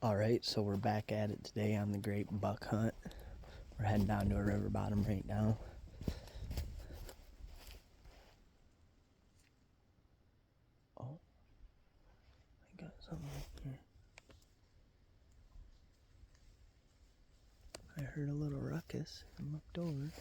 Alright, so we're back at it today on the great buck hunt. We're heading down to a river bottom right now. Oh, I got something here. I heard a little ruckus and looked over.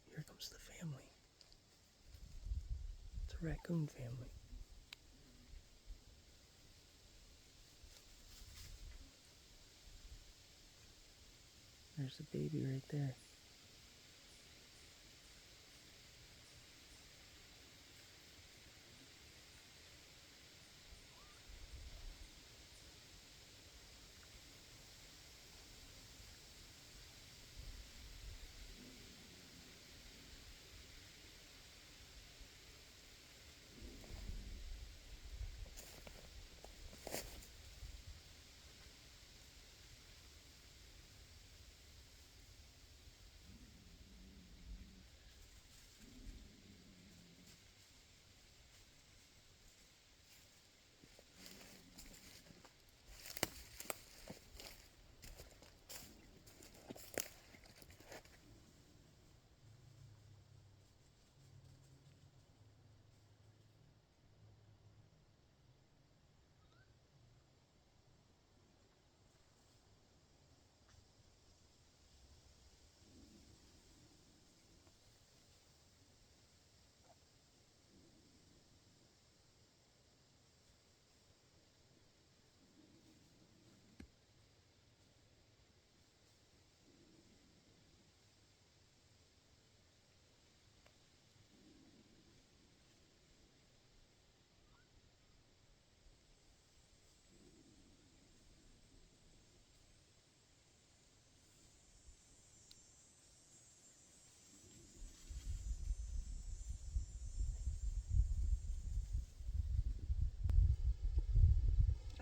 Here comes the family. It's a raccoon family. There's the baby right there.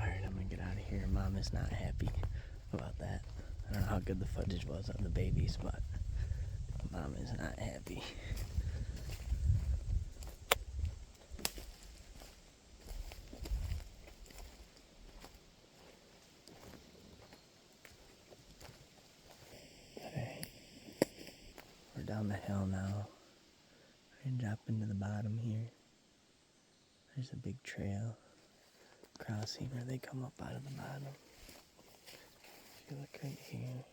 Alright, I'm gonna get out of here. Mom is not happy about that. I don't know how good the footage was on the babies, but Mom is not happy. Alright, we're down the hill now. We're gonna drop into the bottom here. There's a big trail crossing where they come up out of the bottom. If you look right here,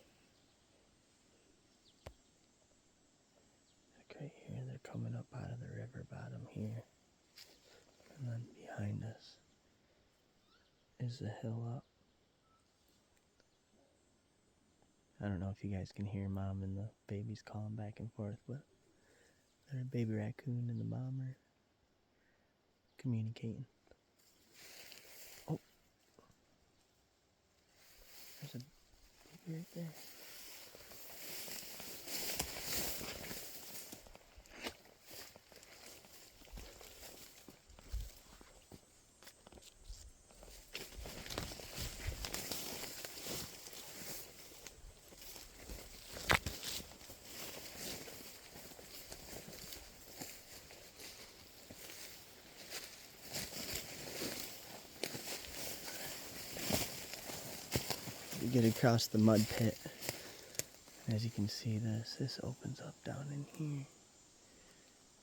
they're coming up out of the river bottom here. And then behind us is the hill up. I don't know if you guys can hear Mom and the babies calling back and forth, but there's a baby raccoon and the mom are communicating. Oh, there's a baby right there. You get across the mud pit. As you can see, this opens up down in here.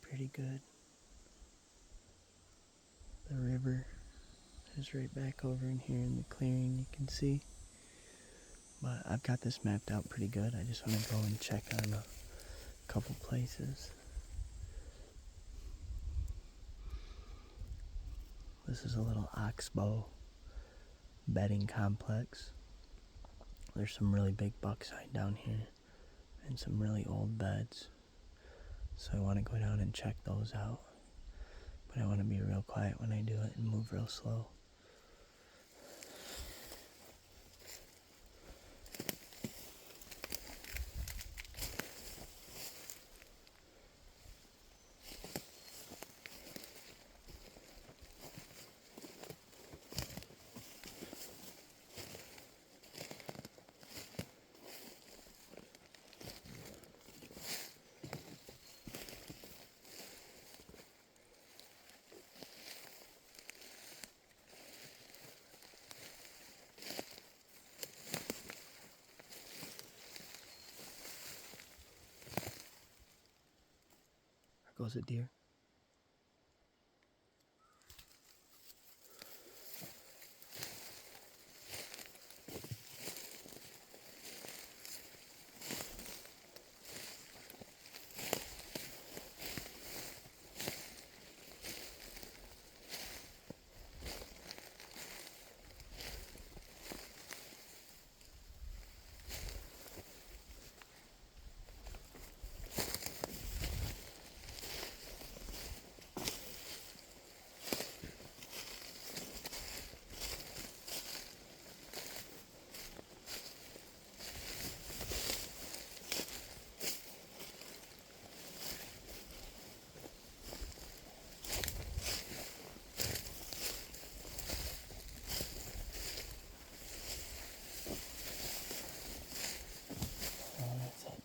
Pretty good. The river is right back over in here in the clearing, you can see. But I've got this mapped out pretty good. I just want to go and check on a couple places. This is a little oxbow bedding complex. There's some really big buckseye down here and some really old beds. So I want to go down and check those out. But I want to be real quiet when I do it and move real slow. was a deer.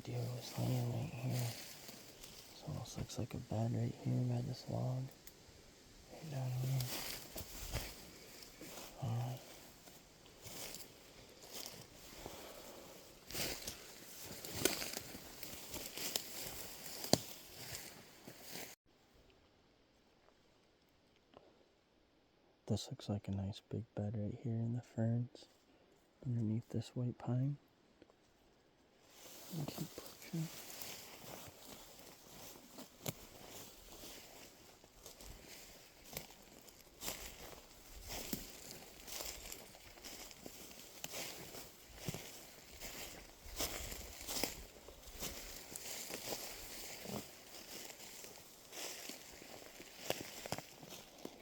Deer was laying right here. This almost looks like a bed right here by this log. Right down here. Alright. This looks like a nice big bed right here in the ferns underneath this white pine. And keep pushing.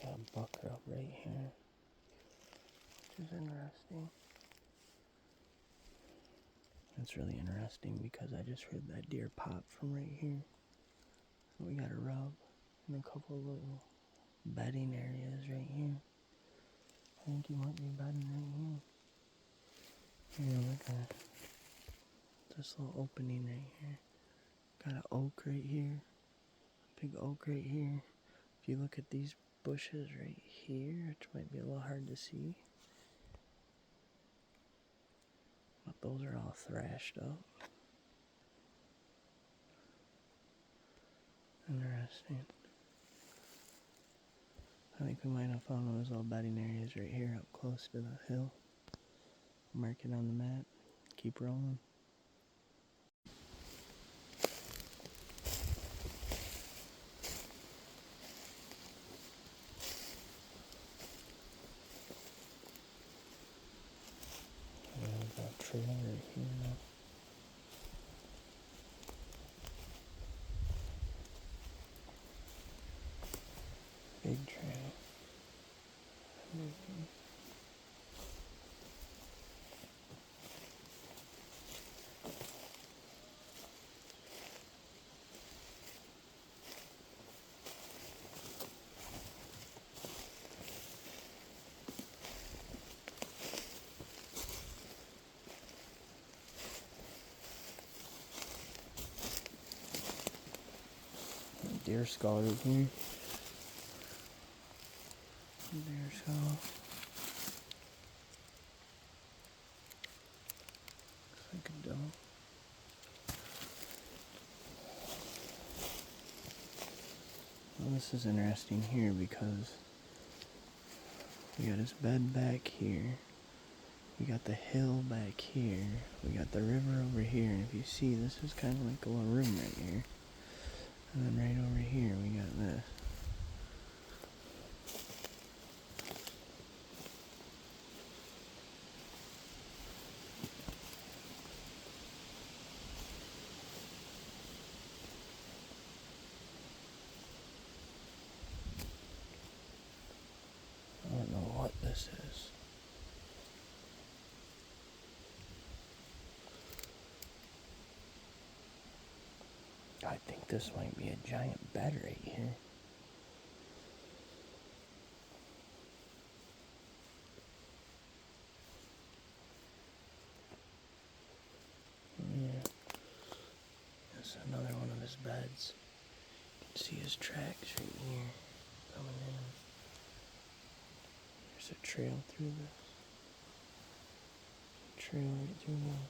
Got a buck up right here, which is interesting. It's really interesting because I just heard that deer pop from right here. So we got a rub and a couple of little bedding areas right here. I think he might be bedding right here. Here, look at this little opening right here. Got an oak right here. Big oak right here. If you look at these bushes right here, which might be a little hard to see, but those are all thrashed up. Interesting. I think we might have found one of those little bedding areas right here up close to the hill. Mark it on the map. Keep rolling. There's that trail right here now. Big trail. Deer skull right here. Deer skull. Looks like a doe. Well, this is interesting here because we got his bed back here. We got the hill back here. We got the river over here. And if you see, this is kind of like a little room right here. And then right over here, we got this. I don't know what this is. I think this might be a giant bed right here. Yeah. That's another one of his beds. You can see his tracks right here coming in. There's a trail through this. Trail right through there.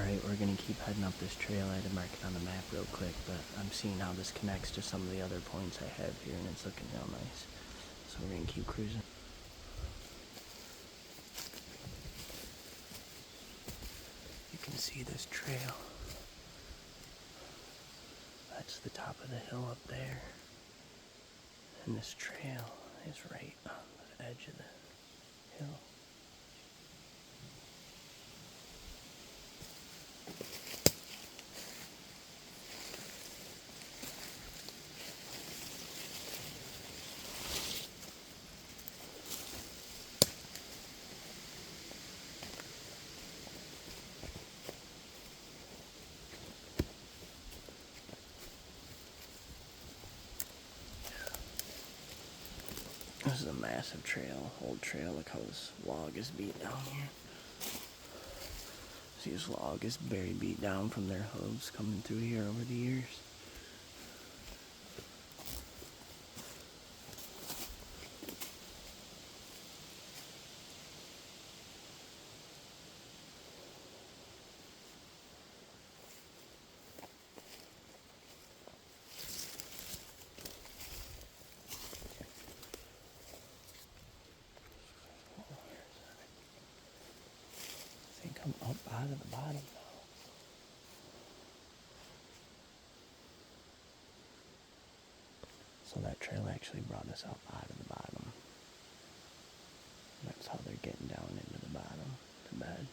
Alright, we're gonna keep heading up this trail. I had to mark it on the map real quick, but I'm seeing how this connects to some of the other points I have here, and it's looking real nice. So we're gonna keep cruising. You can see this trail. That's the top of the hill up there. And this trail is right on the edge of the hill. This is a massive trail, old trail. Look how this log is beat down here. See, this log is very beat down from their hooves coming through here over the years. I'm up out of the bottom now. So that trail actually brought us up out of the bottom. That's how they're getting down into the bottom to bed.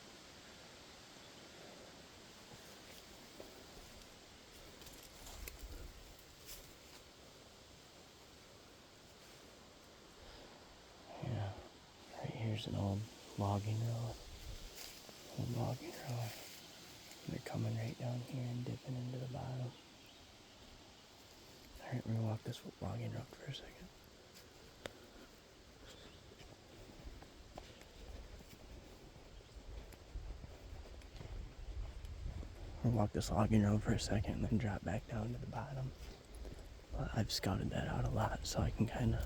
Yeah, right here's an old logging road. They're coming right down here and dipping into the bottom. Alright, we're gonna walk this logging road for a second. We'll walk this logging road for a second and then drop back down to the bottom. But I've scouted that out a lot, so I can kind of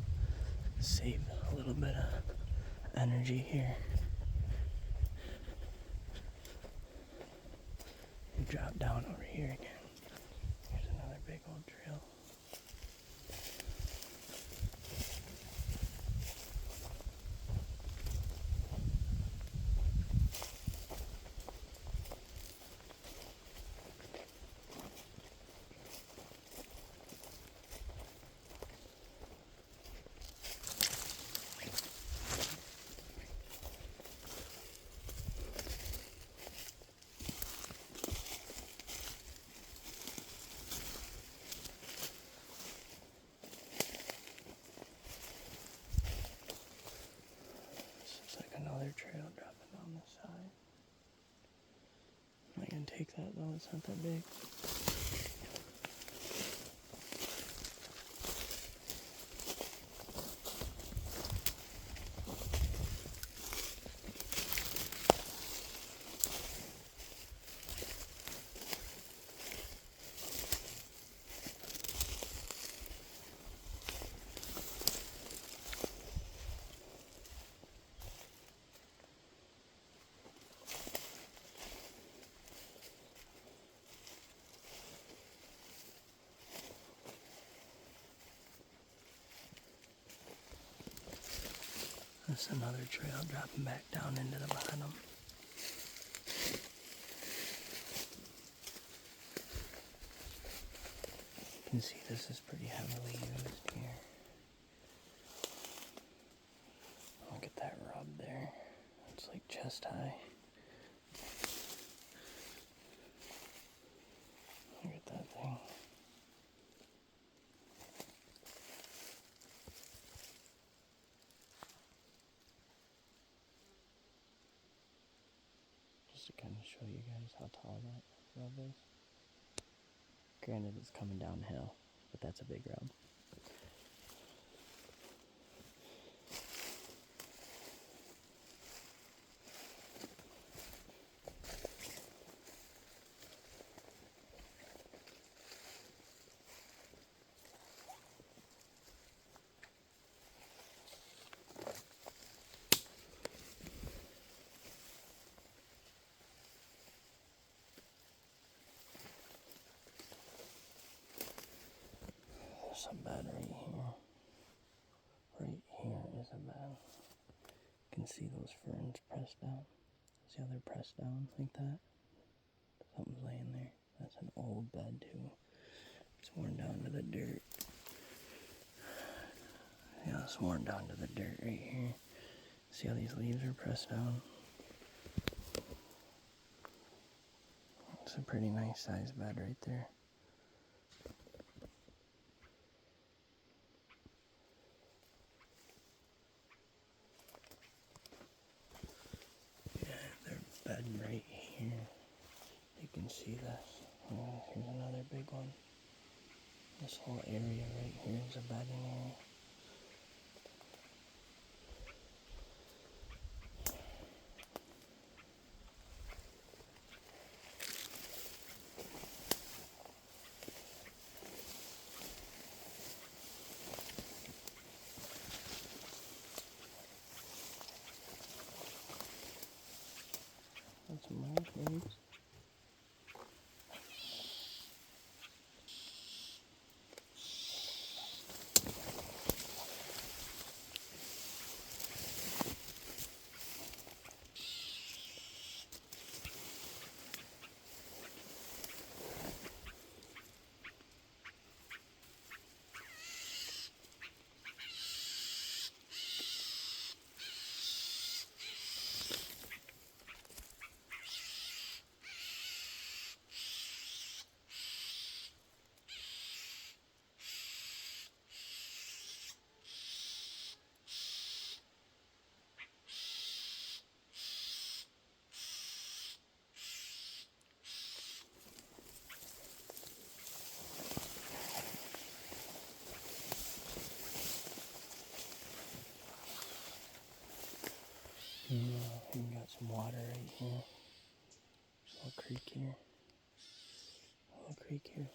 save a little bit of energy here. And drop down over here again. Here's another big old trail. Trail dropping down this side. Am I gonna take that though? It's not that big. There's another trail dropping back down into the bottom. You can see this is pretty heavily used here. Look at that rub there. It's like chest high. Look at that thing. Just to kind of show you guys how tall that rub is. Granted, it's coming downhill, but that's a big rub. There's a bed right here. Right here is a bed. You can see those ferns pressed down. See how they're pressed down like that? Something's laying there. That's an old bed too. It's worn down to the dirt. Yeah, it's worn down to the dirt right here. See how these leaves are pressed down? It's a pretty nice sized bed right there. Yeah, they're bedding right here. You can see this. Oh, here's another big one. This whole area right here is a bedding area. That's some marshmallows. We got some water right here. There's a little creek here. A little creek here.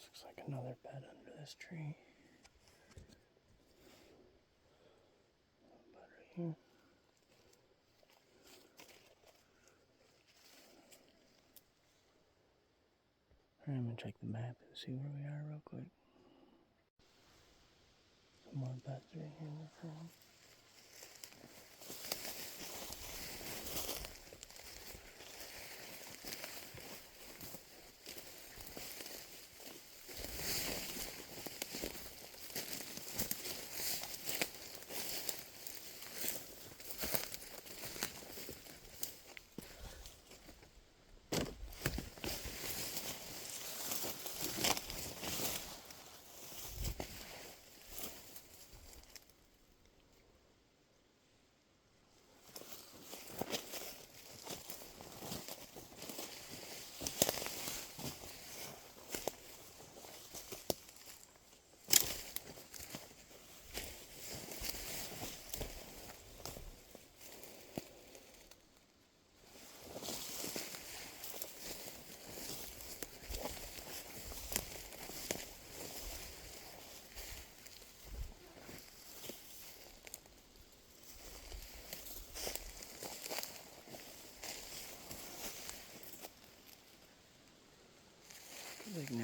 Looks like another bed under this tree. Bed right here. Alright, I'm gonna check the map and see where we are real quick. Some more beds right here in the front.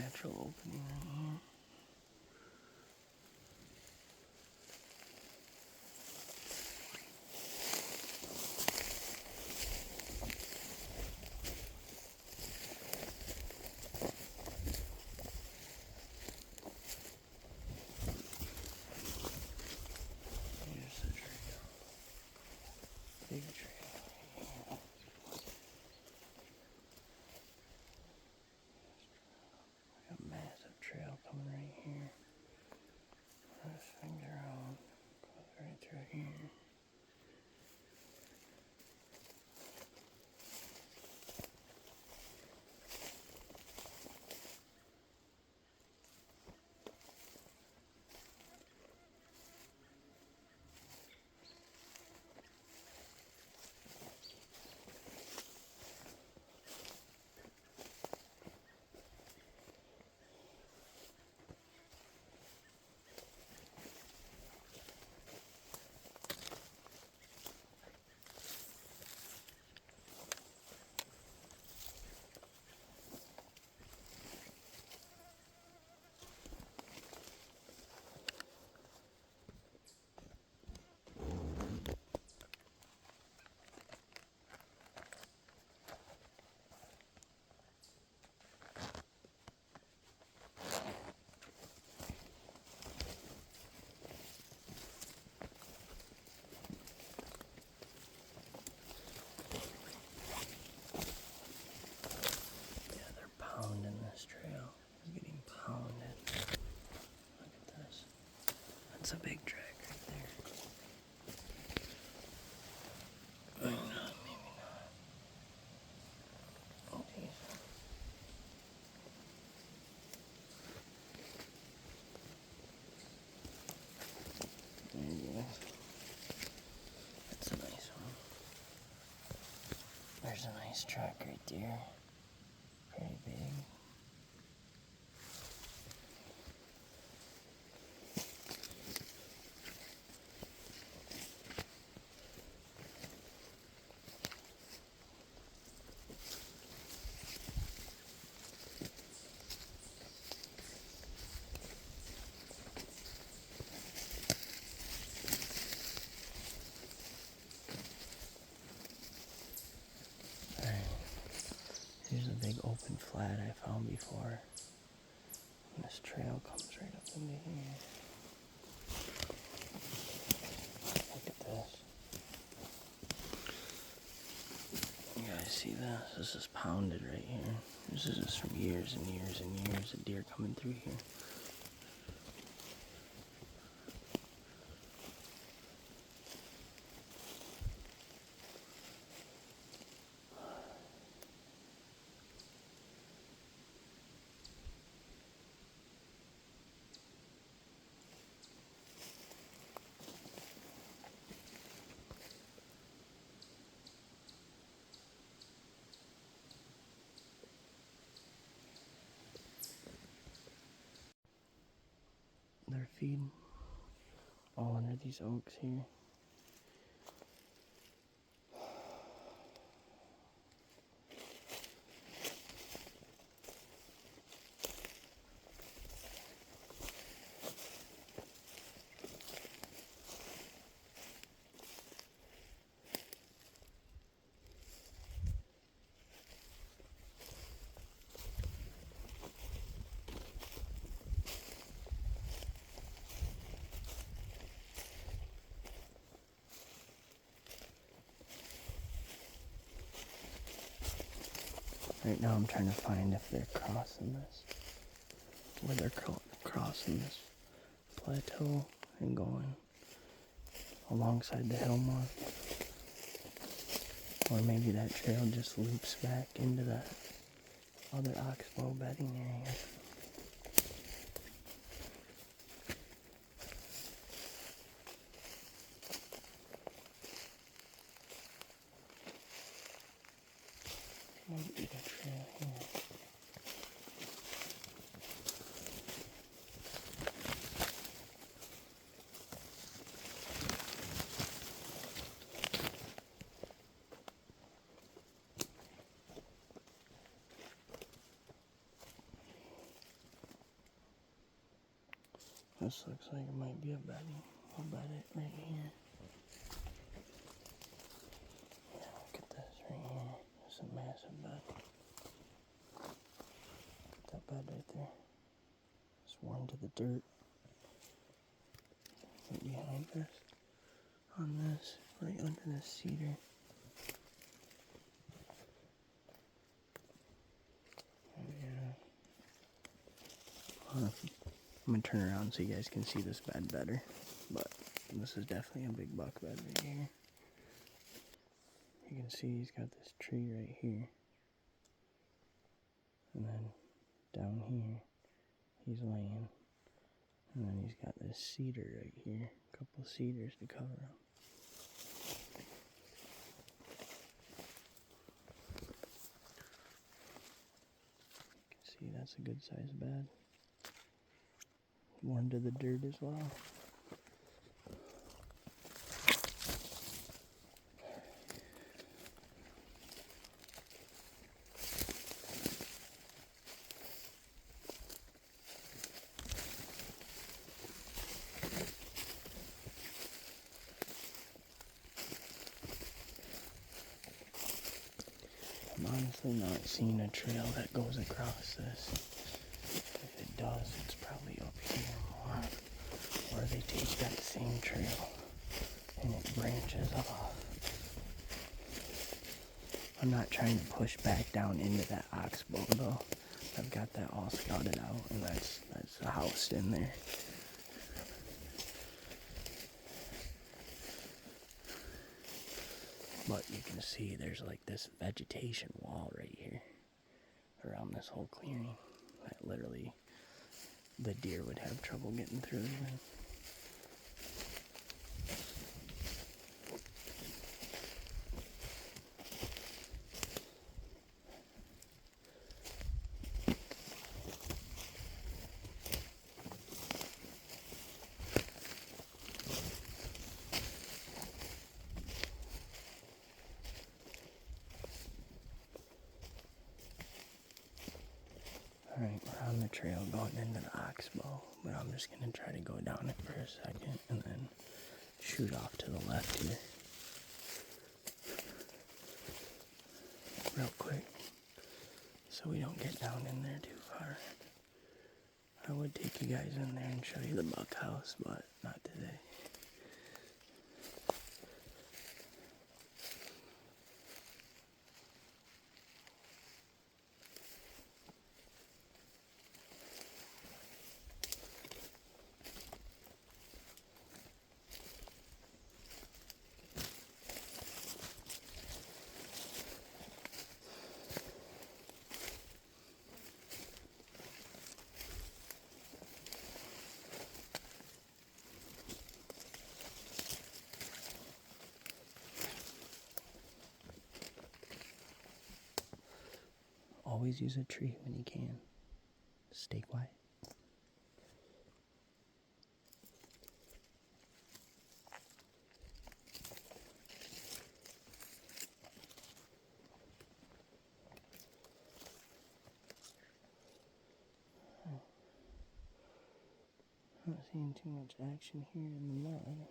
natural opening right here. Here's the trail. Big trail right here. A massive trail coming right here. This swings around, goes right through here. Pounding this trail. It's getting pounded. Look at this. That's a big drag right there. Maybe not. Oh, geez. There you go. That's a nice one. There's a nice track right there. Pretty big. Here's a big open flat I found before. And this trail comes right up into here. Look at this. You guys see this? This is pounded right here. This is just from years and years and years of deer coming through here. They're feeding all under these oaks here. Right now I'm trying to find if they're crossing this, where they're crossing this plateau and going alongside the hill mark. Or maybe that trail just loops back into that other oxbow bedding area. Might be the trail here. This looks like it might be a bedding. I'll bed it right here. Yeah, look at this right here. It's a massive bed. That bed right there. It's worn to the dirt. Right behind this. On this. Right under this cedar. Yeah. I'm gonna turn around so you guys can see this bed better. But this is definitely a big buck bed right here. You can see he's got this tree right here. And then down here, he's laying. And then he's got this cedar right here. A couple of cedars to cover him. You can see that's a good sized bed. Worn to the dirt as well. I'm honestly not seeing a trail that goes across this. If it does, it's probably up here more. Or they take that same trail and it branches off. I'm not trying to push back down into that oxbow though. I've got that all scouted out, and that's housed in there. But you can see there's like this vegetation wall right here around this whole clearing that literally the deer would have trouble getting through even. Alright, we're on the trail going into the oxbow, but I'm just going to try to go down it for a second and then shoot off to the left here. Real quick, so we don't get down in there too far. I would take you guys in there and show you the buck house, but not today. Always use a tree when you can. Stay quiet. Not seeing too much action here in the mud.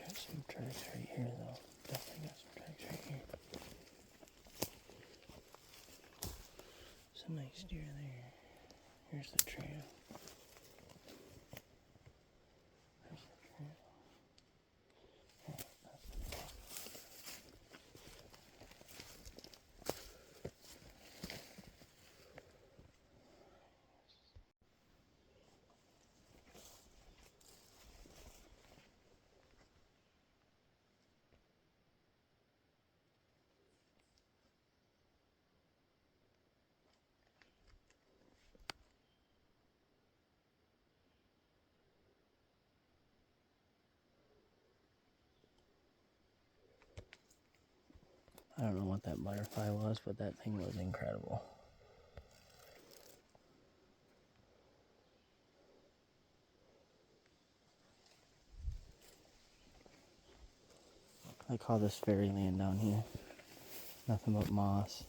Got some tracks right here though. Definitely got some tracks right here. It's a nice deer there. Here's the trail. There's the trail. I don't know what that butterfly was, but that thing was incredible. I call this fairyland down here. Nothing but moss.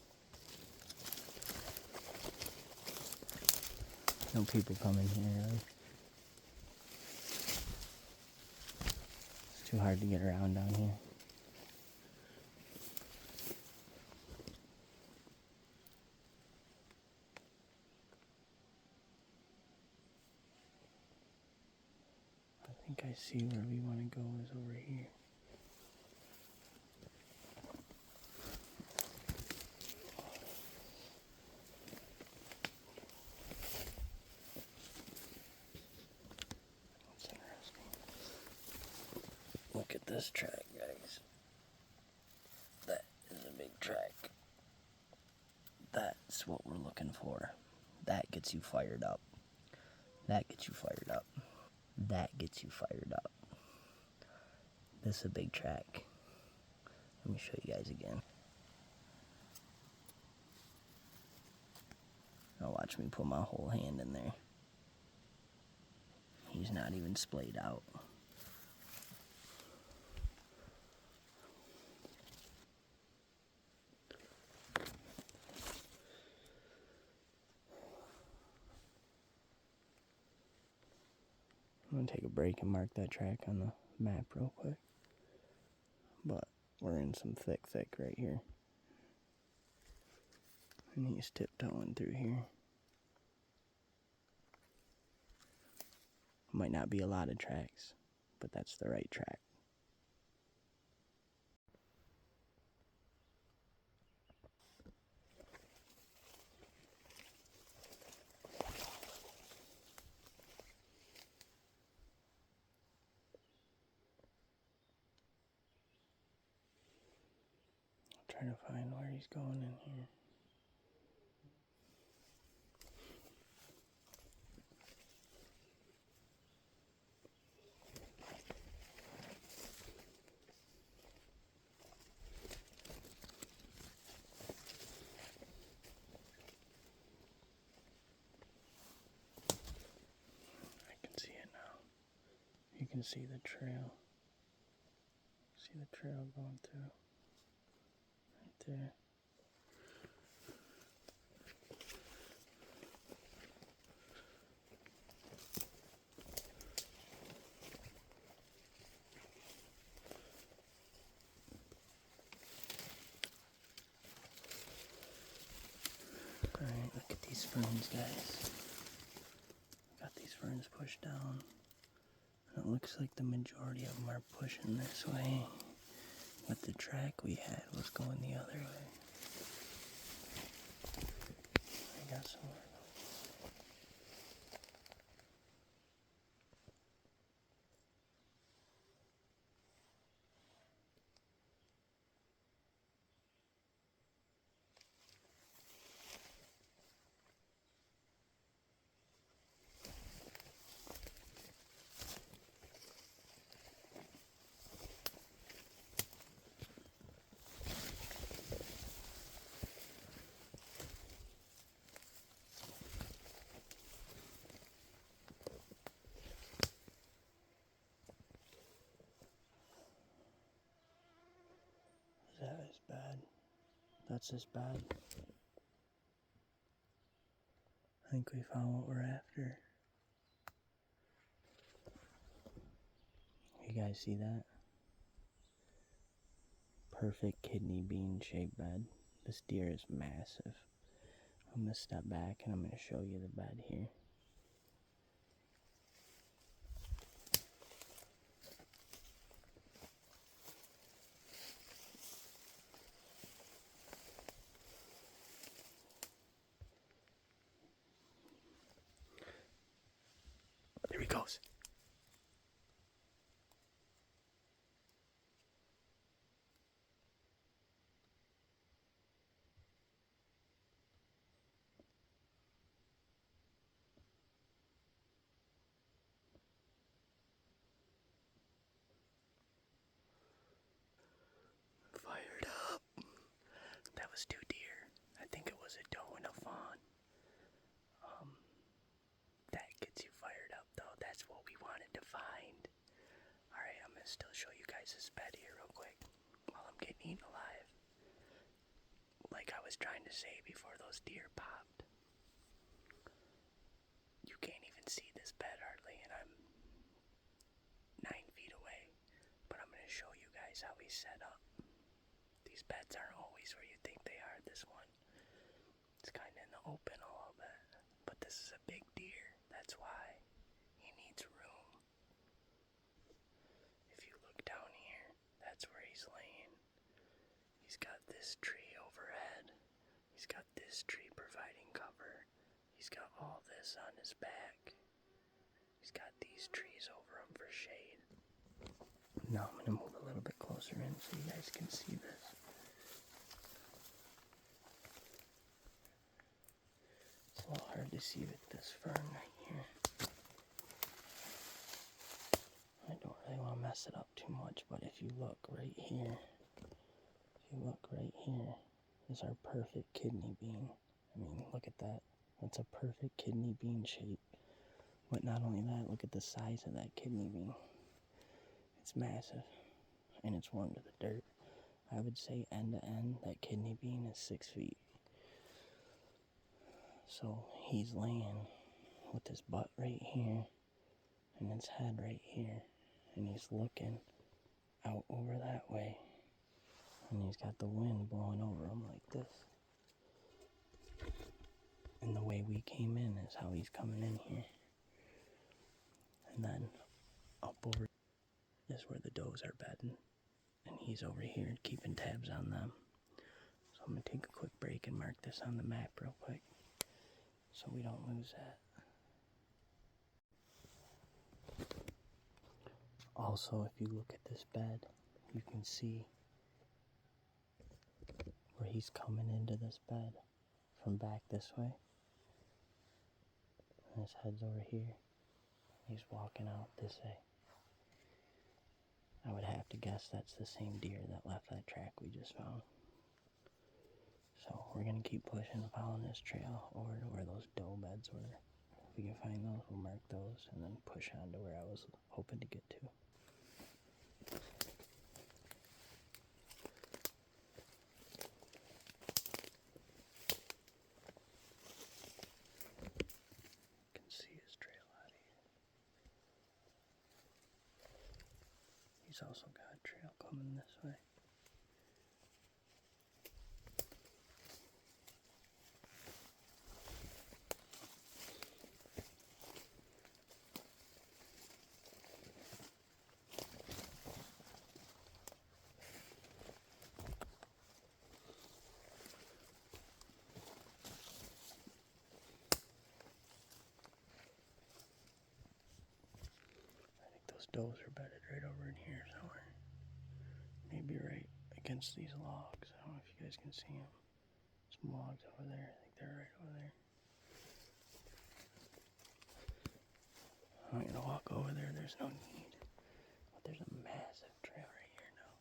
No people come in here really. It's too hard to get around down here. I think I see where we want to go is over here. That's interesting. Look at this track, guys. That is a big track. That's what we're looking for. That gets you fired up. That gets you fired up. That gets you fired up. This is a big track. Let me show you guys again. Now watch me put my whole hand in there. He's not even splayed out. I'm gonna take a break and mark that track on the map real quick. But we're in some thick right here. And he's tiptoeing through here. Might not be a lot of tracks, but that's the right track. I'm trying to find where he's going in here. I can see it now. You can see the trail. See the trail going through. Right there. Alright, look at these ferns, guys. Got these ferns pushed down. And it looks like the majority of them are pushing this way. But the track we had was going the other way. I got some more. That is bad. That's as bad. I think we found what we're after. You guys see that? Perfect kidney bean shaped bed. This deer is massive. I'm gonna step back and I'm gonna show you the bed here. There he goes. Fired up. That was 2 deer. I think it was a doe and a fawn. That gets you fired up though. That's what we wanted to find. Alright, I'm gonna still show you guys this bed here real quick. like I was trying to say before those deer popped, you can't even see this bed hardly, and I'm 9 feet away. But I'm going to show you guys how he's set up. These beds aren't always where you think they are. This one, it's kind of in the open a little bit. But this is a big deer. That's why he needs room. If you look down here, that's where he's laying. He's got this tree overhead. He's got this tree providing cover. He's got all this on his back. He's got these trees over him for shade. Now I'm going to move a little bit closer in so you guys can see this. It's a little hard to see with this fern right here. I don't really want to mess it up too much, but if you look right here, is our perfect kidney bean. I mean, look at that. That's a perfect kidney bean shape. But not only that, look at the size of that kidney bean. It's massive, and it's warm to the dirt. I would say end to end, that kidney bean is 6 feet. So he's laying with his butt right here, and his head right here, and he's looking out over that way, and he's got the wind blowing over him like this. And the way we came in is how he's coming in here. And then up over is where the does are bedding, and he's over here keeping tabs on them. So I'm going to take a quick break and mark this on the map real quick so we don't lose that. Also, if you look at this bed, you can see where he's coming into this bed from back this way. And his head's over here. He's walking out this way. I would have to guess that's the same deer that left that track we just found. So we're going to keep pushing, following this trail over to where those doe beds were. If we can find those, we'll mark those and then push on to where I was hoping to get to. You can see his trail out of here. He's also got a trail coming this way. Does are bedded right over in here somewhere. Maybe right against these logs. I don't know if you guys can see them. Some logs over there. I think they're right over there. I'm gonna walk over there. There's no need. But there's a massive trail right here now.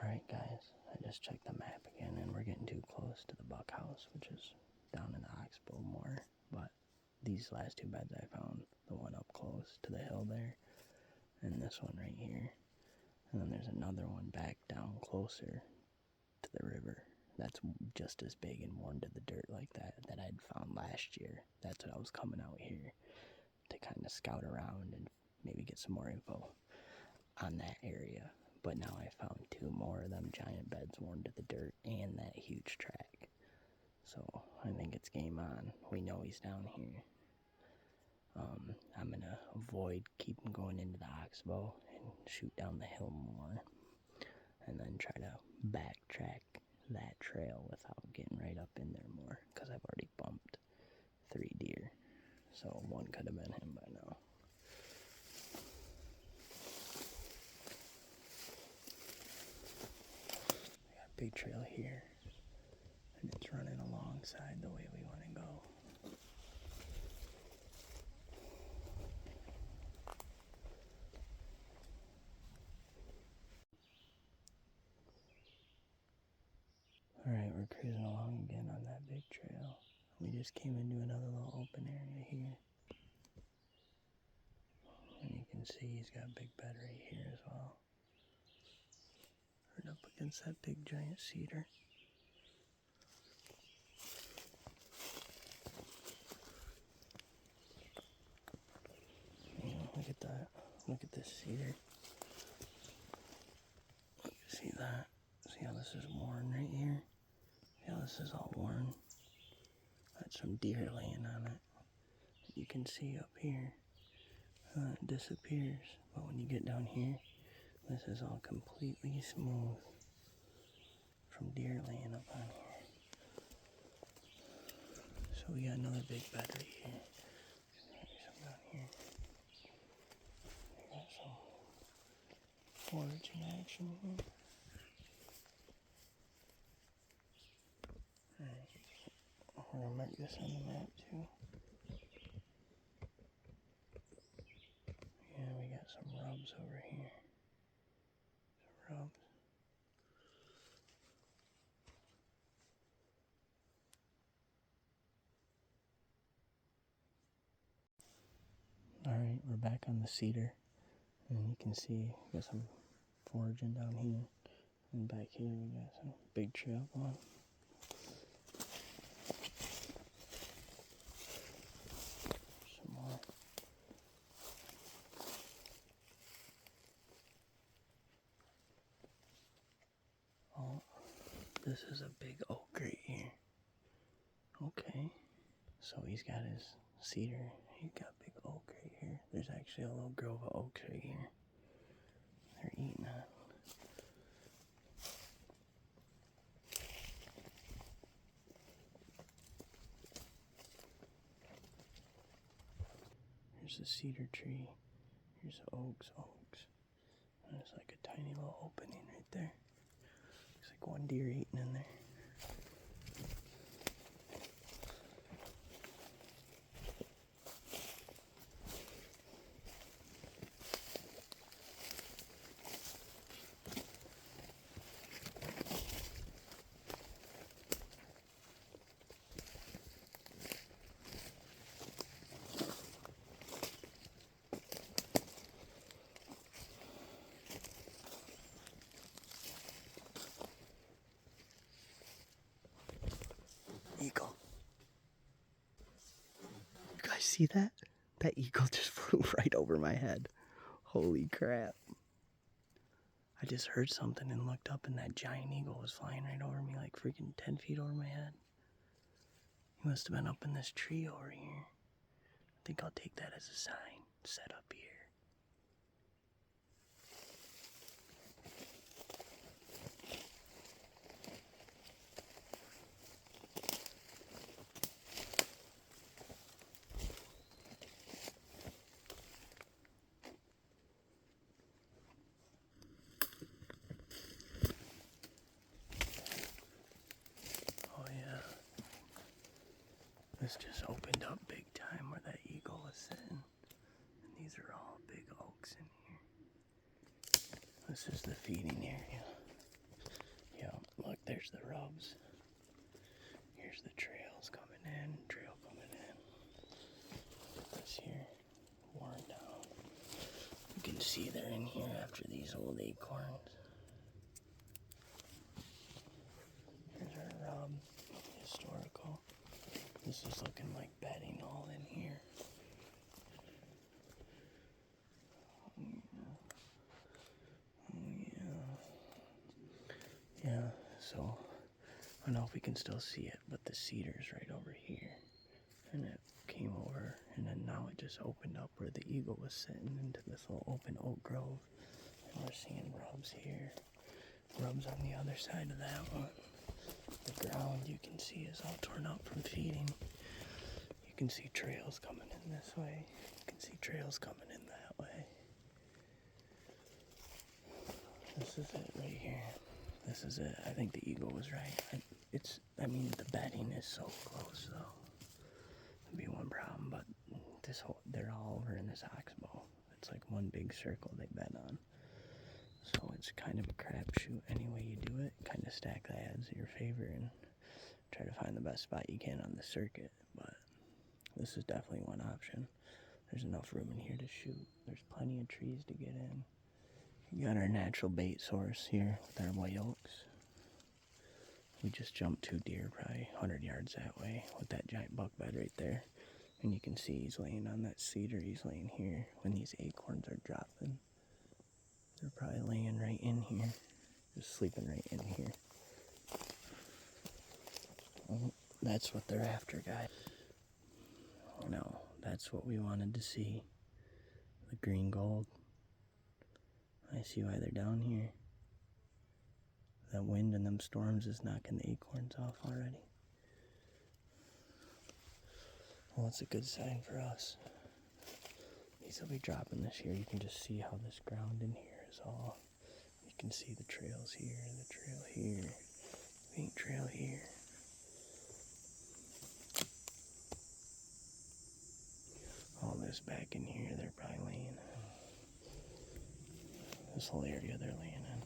Alright guys, I just checked the map again and we're getting too close to the buck house, which is down in the oxbow more. But these last two beds I found, the one up close to the hill there, and this one right here. And then there's another one back down closer to the river. That's just as big and worn to the dirt like that I'd found last year. That's what I was coming out here to kind of scout around and maybe get some more info on that area. But now I found two more of them giant beds worn to the dirt and that huge track. So I think it's game on. We know he's down here. I'm going to avoid keeping going into the oxbow and shoot down the hill more. And then try to backtrack that trail without getting right up in there more. Because I've already bumped So one could have been him by now. We got a big trail here, and it's running alongside the way we want to go. Alright, we're cruising along again on that big trail. We just came into another little open area here. And you can see he's got a big bed right here as well. Right up against that big giant cedar. Yeah, look at that. Look at this cedar. See that? See how this is worn right here? See how this is all worn? That's some deer laying on it. You can see up here, it disappears. But when you get down here, this is all completely smooth from deer laying up on here. So we got another big bed right here. There's some down here. We got some foraging action here. Alright, we're gonna mark this on the map too. Yeah, we got some rubs over here. Some rubs. Alright, we're back on the cedar. And you can see we got some foraging down here. And back here we got some big trail going. Some more. Oh, this is a big oak right here. Okay. So he's got his cedar. He's got big oak right here. There's actually a little grove of oaks right here. They're eating on. Here's the cedar tree. Here's the oaks. And there's like a tiny little opening right there. Looks like one deer eating in there. Eagle. You guys see that? That eagle just flew right over my head. Holy crap. I just heard something and looked up and that giant eagle was flying right over me like freaking 10 feet over my head. He must have been up in this tree over here. I think I'll take that as a sign. Set up here. Oh yeah. This just opened up big time where that eagle was sitting. And these are all big oaks in here. This is the feeding area. Yeah, look, there's the rubs. Here's the trails coming in, trail coming in. Look at this here, worn down. You can see they're in here after these old acorns. Here's our rub, historical. This is looking like bedding all in here. Yeah, so I don't know if we can still see it, but the cedar's right over here. And it came over, and then now it just opened up where the eagle was sitting into this little open oak grove. And we're seeing rubs here, rubs on the other side of that one. The ground you can see is all torn up from feeding. You can see trails coming in this way. You can see trails coming in that way. This is it right here. This is it. I think the eagle was right. I mean, the bedding is so close, though. That'd be one problem, but they're all over in this oxbow. It's like one big circle they bed on. So it's kind of a crapshoot any way you do it. Kind of stack the odds in your favor and try to find the best spot you can on the circuit. But this is definitely one option. There's enough room in here to shoot. There's plenty of trees to get in. We got our natural bait source here with our white oaks. We just jumped 2 deer probably 100 yards that way with that giant buck bed right there. And you can see he's laying on that cedar. He's laying here when these acorns are dropping. They're probably laying right in here. Just sleeping right in here. That's what they're after, guys. No, that's what we wanted to see. The green gold. I see why they're down here. That wind and them storms is knocking the acorns off already. Well, it's a good sign for us. These will be dropping this year. You can just see how this ground in here is all. You can see the trails here, the trail here, paint trail here. All this back in here, they're probably laying in. This whole area they're laying in.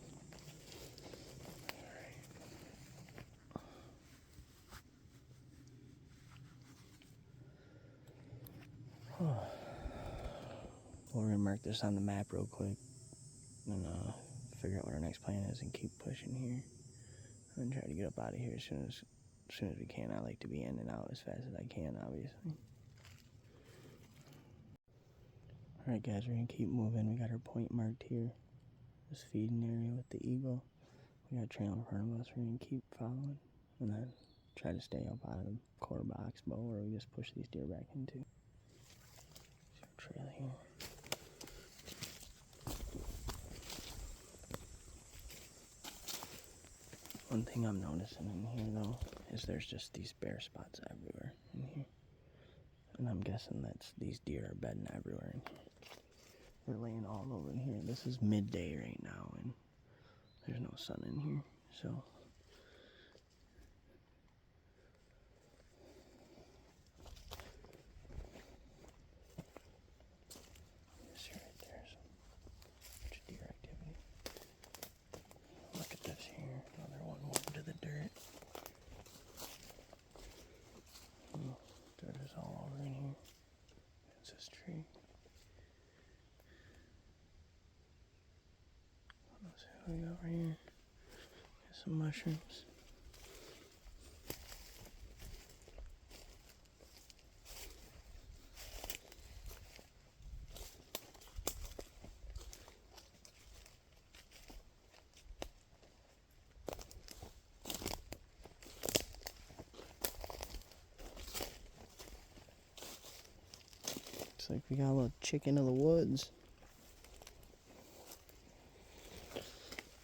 We're gonna mark this on the map real quick and figure out what our next plan is and keep pushing here and try to get up out of here as soon as we can. I like to be in and out as fast as I can, obviously. Alright guys, we're gonna keep moving. We got our point marked here. This feeding area with the eagle. We got a trail in front of us. We're gonna keep following and then try to stay up out of the core box bow where we just push these deer back into. Trail here. One thing I'm noticing in here though is there's just these bare spots everywhere in here. And I'm guessing that's these deer are bedding everywhere in here. They're laying all over in here. This is midday right now and there's no sun in here, so this here right there is a bunch of deer activity. Look at this here, another one moving to the dirt. Dirt is all over in here. It's this tree. Let's see what we got over here. Got some mushrooms. Looks like we got a little chicken of the woods.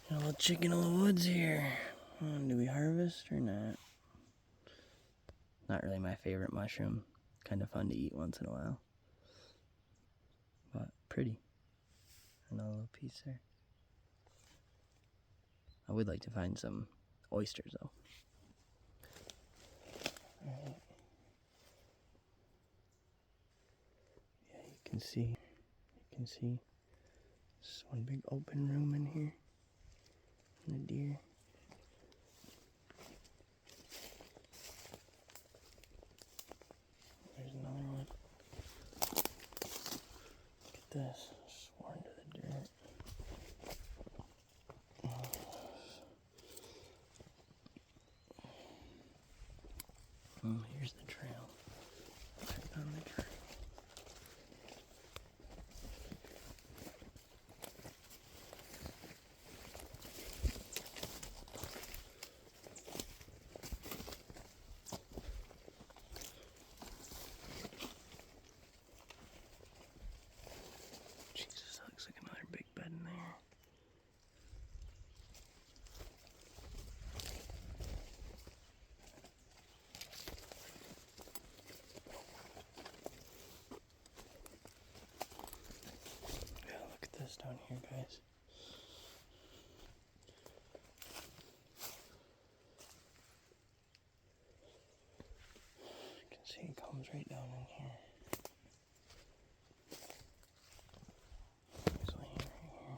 Got a little chicken of the woods here. Do we harvest or not? Not really my favorite mushroom. Kind of fun to eat once in a while. But pretty. Another little piece there. I would like to find some oysters though. Alright. Yeah, you can see this one big open room in here. And the deer. There's another one. Look at this. Sworn to the dirt. Oh, here's the trail. Right on the trail. Jesus, that looks like another big bed in there. down here, guys. You can see it comes right down in here. It's laying right here.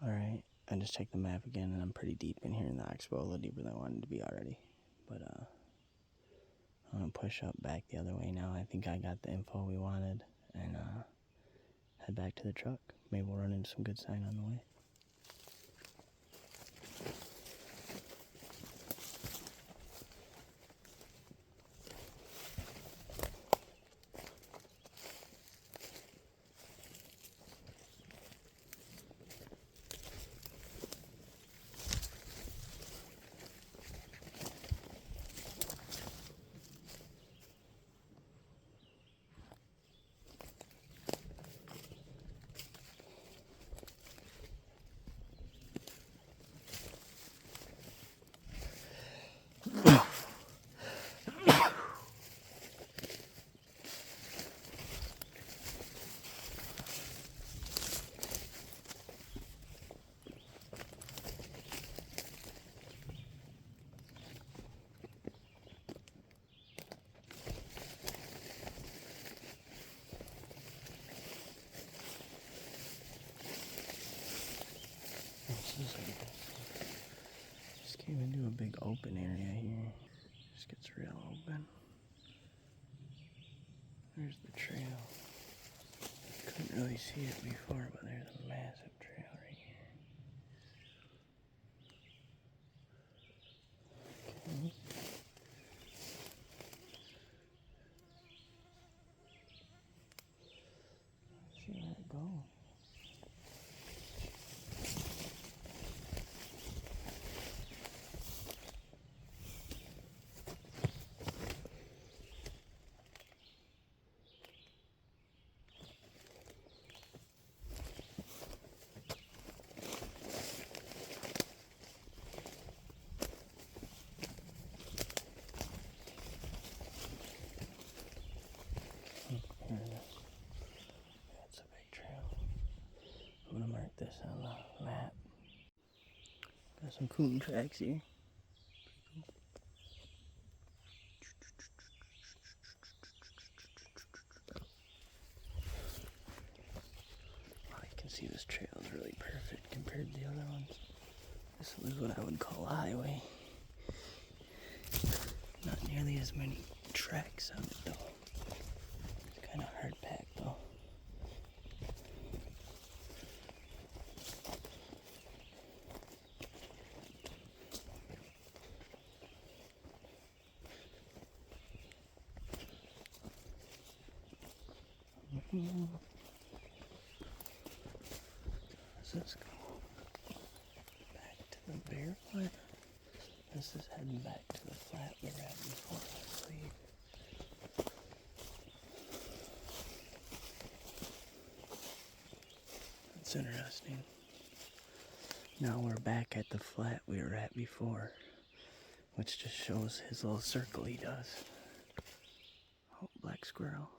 Alright, I just checked the map again and I'm pretty deep in here in the oxbow, a little deeper than I wanted to be already. But I'm gonna push up back the other way now. I think I got the info we wanted and head back to the truck. Maybe we'll run into some good sign on the way. Just came into a big open area here. Just gets real open. There's the trail. Couldn't really see it before, but there's a massive trail right here. Okay. Let's see where it goes. Here it is. That's a big trail. I'm gonna mark this on the map. Got some coon tracks here. Oh, you can see this trail is really perfect compared to the other ones. This was what I would call a highway. Not nearly as many tracks on it though. It's kind of hard packed though. Does this go back to the bear flat? This is heading back to the flat we were at before, I believe. That's interesting. Now we're back at the flat we were at before, which just shows his little circle he does. Oh, black squirrel.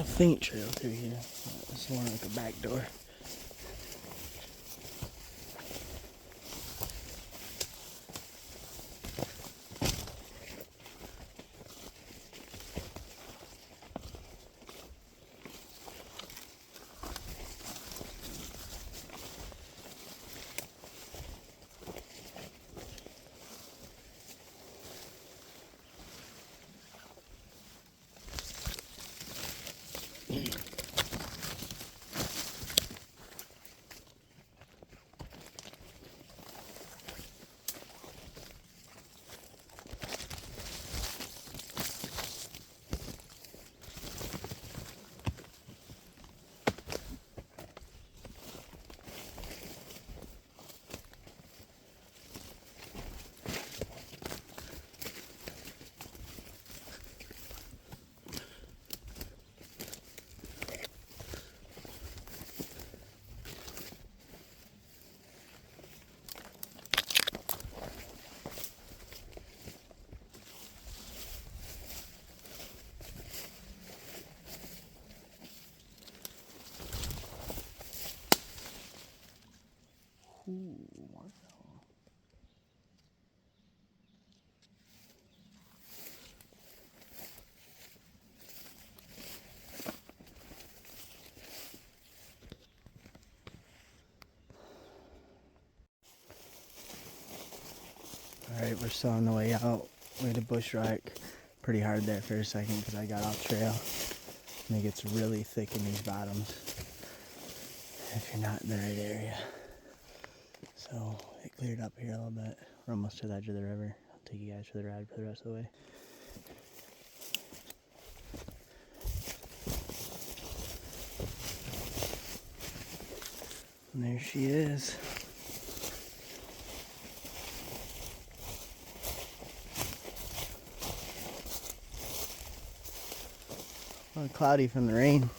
faint trail through here. It's more like a back door. Ooh, wow. Alright, we're still on the way out. We had a bush rock pretty hard there for a second because I got off trail. And it gets really thick in these bottoms if you're not in the right area. So it cleared up here a little bit. We're almost to the edge of the river. I'll take you guys for the ride for the rest of the way. And there she is. A little cloudy from the rain.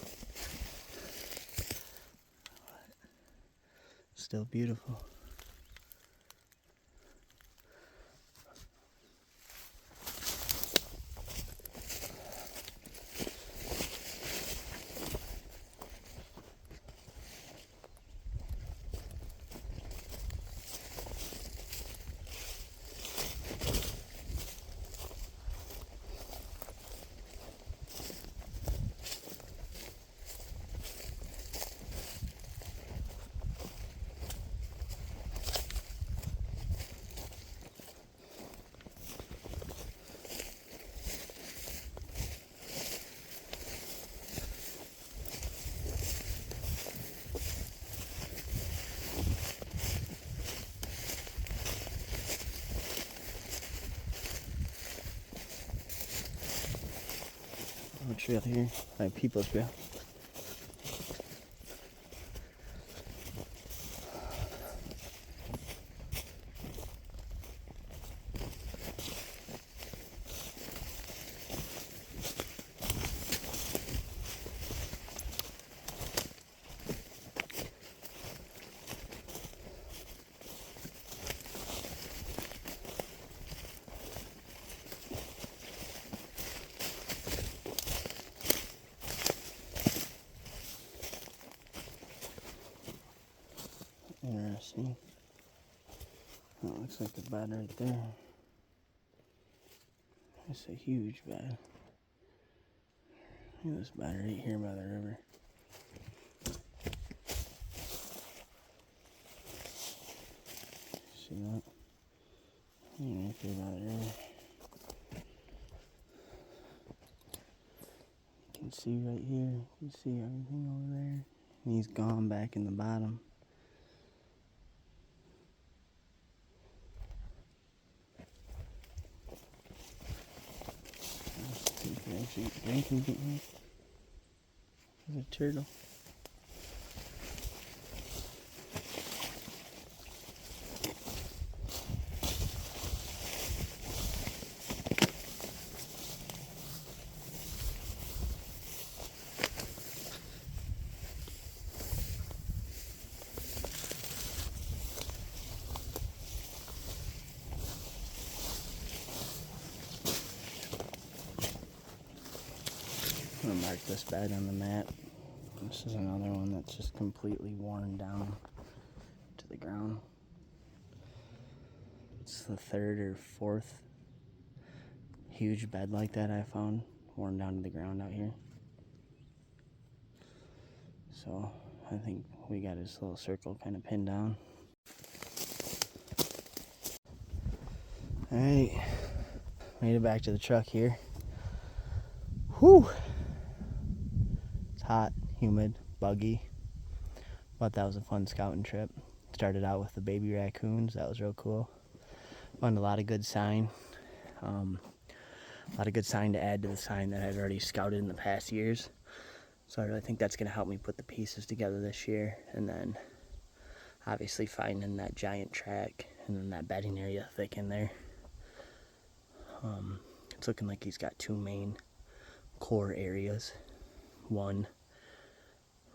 Still beautiful. Trail here, my people's trail. Interesting. That looks like a bed right there. It's a huge bed. Look at this bed right here by the river. See that? Right there by the river. You can see right here. You can see everything over there. And he's gone back in the bottom. Actually drinking here. There's a turtle. mark this bed on the map. This is another one that's just completely worn down to the ground. It's the third or fourth huge bed like that I found, worn down to the ground out here. So I think we got his little circle kind of pinned down. Alright, made it back to the truck here. Whew! It's hot, humid, buggy, but that was a fun scouting trip. Started out with the baby raccoons, that was real cool. Found a lot of good sign. A lot of good sign to add to the sign that I'd already scouted in the past years. So I really think that's going to help me put the pieces together this year. And then obviously finding that giant track and then that bedding area thick in there. It's looking like he's got two main core areas. One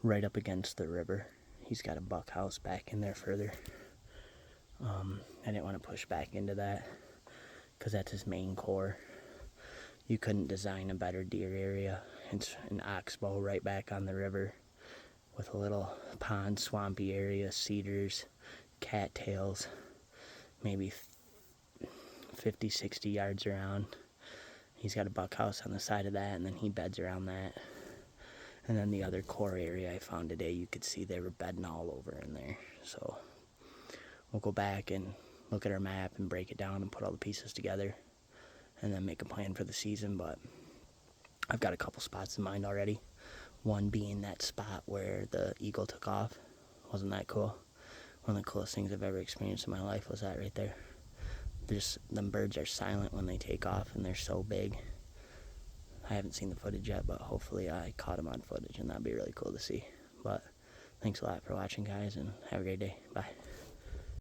right up against the river. He's got a buck house back in there further. I didn't want to push back into that because that's his main core. You couldn't design a better deer area. It's an oxbow right back on the river with a little pond, swampy area, cedars, cattails, maybe 50, 60 yards around. He's got a buck house on the side of that, and then he beds around that. And then the other core area I found today, you could see they were bedding all over in there. So we'll go back and look at our map and break it down and put all the pieces together and then make a plan for the season. But I've got a couple spots in mind already. One being that spot where the eagle took off. Wasn't that cool? One of the coolest things I've ever experienced in my life was that right there. Them birds are silent when they take off, and they're so big. I haven't seen the footage yet, but hopefully I caught them on footage, and that'd be really cool to see. But thanks a lot for watching, guys, and have a great day. Bye.